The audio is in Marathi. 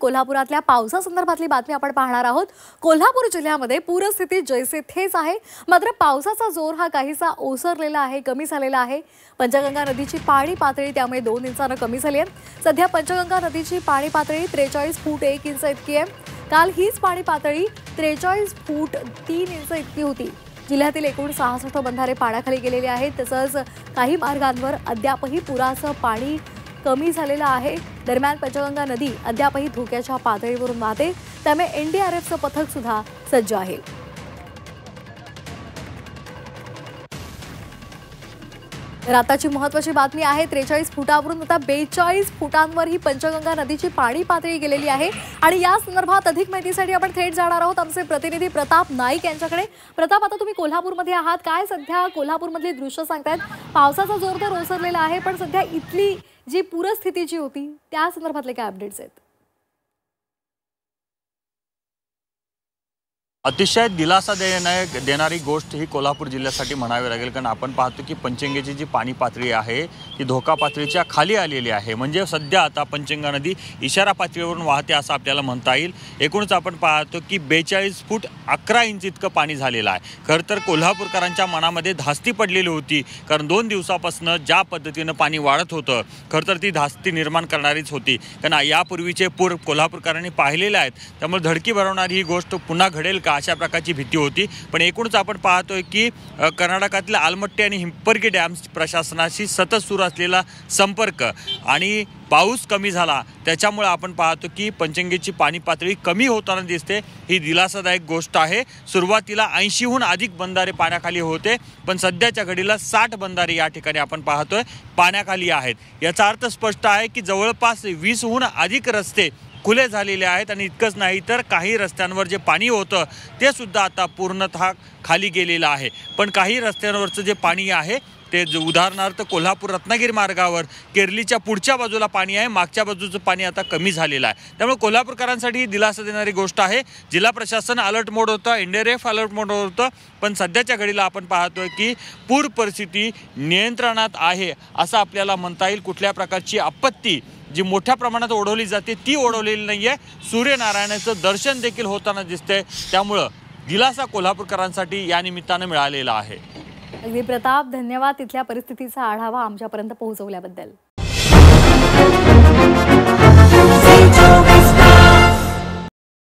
कोल्हापुरातल्या पावसासंदर्भातली बातमी आपण पाहणार आहोत। कोल्हापूर जिल्ह्यामध्ये पूरस्थिती जैसे थेच आहे, मात्र पावसाचा जोर हा काहीसा ओसरलेला आहे, कमी झालेला आहे। पंचगंगा नदीची पाणी पातळी त्यामुळे 2 इंचांनी कमी झाली आहे। सध्या पंचगंगा नदीची पाणी पातळी 43 फूट 1 इंच इतकी आहे। काल हीच पाणी पातळी 43 फूट 3 इंच इतकी होती। जिल्ह्यातील एकूण 66 बंधारे पाण्याखाली गेलेले आहेत। तसंच काही मार्गांवर अद्यापही पुराचं पाणी कमी झालेलं आहे। दरम्यान पंचगंगा नदी अद्यापही धोक्याच्या पातळीवरून वाहते, त्यामुळे एनडीआरएफचं पथक सुद्धा सज्ज आहे। तर आताची महत्त्वाची बातमी आहे, 43 फुटावरून आता 42 फुटांवर ही पंचगंगा नदीची पाणी पातळी गेलेली आहे। आणि या संदर्भात अधिक माहितीसाठी आपण थेट जाणार आहोत आमचे प्रतिनिधी प्रताप नाईक यांच्याकडे। प्रताप, आता तुम्ही कोल्हापूरमध्ये आहात, काय सध्या कोल्हापूरमधली दृश्य सांगतायत? पावसाचा जोर तर ओसरलेला आहे, पण सध्या इथली जी पूरस्थिती जी होती त्या संदर्भातले काय अपडेट्स आहेत? अतिशय दिलासा देणारी गोष्ट ही कोल्हापूर जिल्ह्यासाठी म्हणावी लागेल, कारण आपण पाहतो की पंचगंगेची जी पाणी पातळी आहे ती धोका पातळीच्या खाली आलेली आहे। म्हणजे सध्या आता पंचगंगा नदी इशारा पातळीवरून वाहते असं आपल्याला म्हणता येईल। एकूणच आपण पाहतो की 42 फूट 11 इंच इतकं पाणी झालेलं आहे। खरं तर कोल्हापूरकरांच्या मनामध्ये धास्ती पडलेली होती, कारण 2 दिवसापासून ज्या पद्धतीनं पाणी वाढत होतं खरं तर ती धास्ती निर्माण करणारीच होती, कारण यापूर्वीचे पूर कोल्हापूरकरांनी पाहिलेले आहेत। त्यामुळे धडकी भरवणारी ही गोष्ट पुन्हा घडेल का अशा प्रकारची भीती होती। पण एकूणच आपण पाहतोय की कर्नाटकातल्या आलमट्टी आणि हिंपरगी डॅम प्रशासनाशी सतत सुरू असलेला संपर्क आणि पाऊस कमी झाला त्याच्यामुळे आपण पाहतो की पंचगंगेची पाणी पातळी कमी होताना दिसते। ही दिलासादायक गोष्ट आहे। सुरुवातीला 80हून अधिक बंधारे पाण्याखाली होते, पण सध्याच्या घडीला 60 बंधारे या ठिकाणी आपण पाहतोय पाण्याखाली आहेत। याचा अर्थ स्पष्ट आहे की जवळपास 20हून अधिक रस्ते खुले झालेले आहेत। आणि इतकंच नाही तर काही रस्त्यांवर जे पाणी होतं ते सुद्धा आता पूर्णतः खाली गेलेलं आहे। पण काही रस्त्यांवरचं जे पाणी आहे ते उदाहरणार्थ कोल्हापूर रत्नागिरी मार्गावर केरलीच्या पुढच्या बाजूला पाणी आहे, मागच्या बाजूचं पाणी आता कमी झालेलं आहे। त्यामुळे कोल्हापूरकरांसाठी ही दिलासा देणारी गोष्ट आहे। जिल्हा प्रशासन अलर्ट मोड होतं, एनडीआरएफ अलर्ट मोड होतं, पण सध्याच्या घडीला आपण पाहतोय की पूर परिस्थिती नियंत्रणात आहे असं आपल्याला म्हणता येईल। कुठल्या प्रकारची आपत्ती जी मोठ्या प्रमाणात ओढवली जाते ती ओढवलेली नाहीये। सूर्यनारायणाचं दर्शन देखील होताना दिसतंय, त्यामुळं दिलासा कोल्हापूरकरांसाठी या निमित्तानं मिळालेला आहे। अगदी प्रताप, धन्यवाद तिथल्या परिस्थितीचा आढावा आमच्यापर्यंत पोहोचवल्याबद्दल।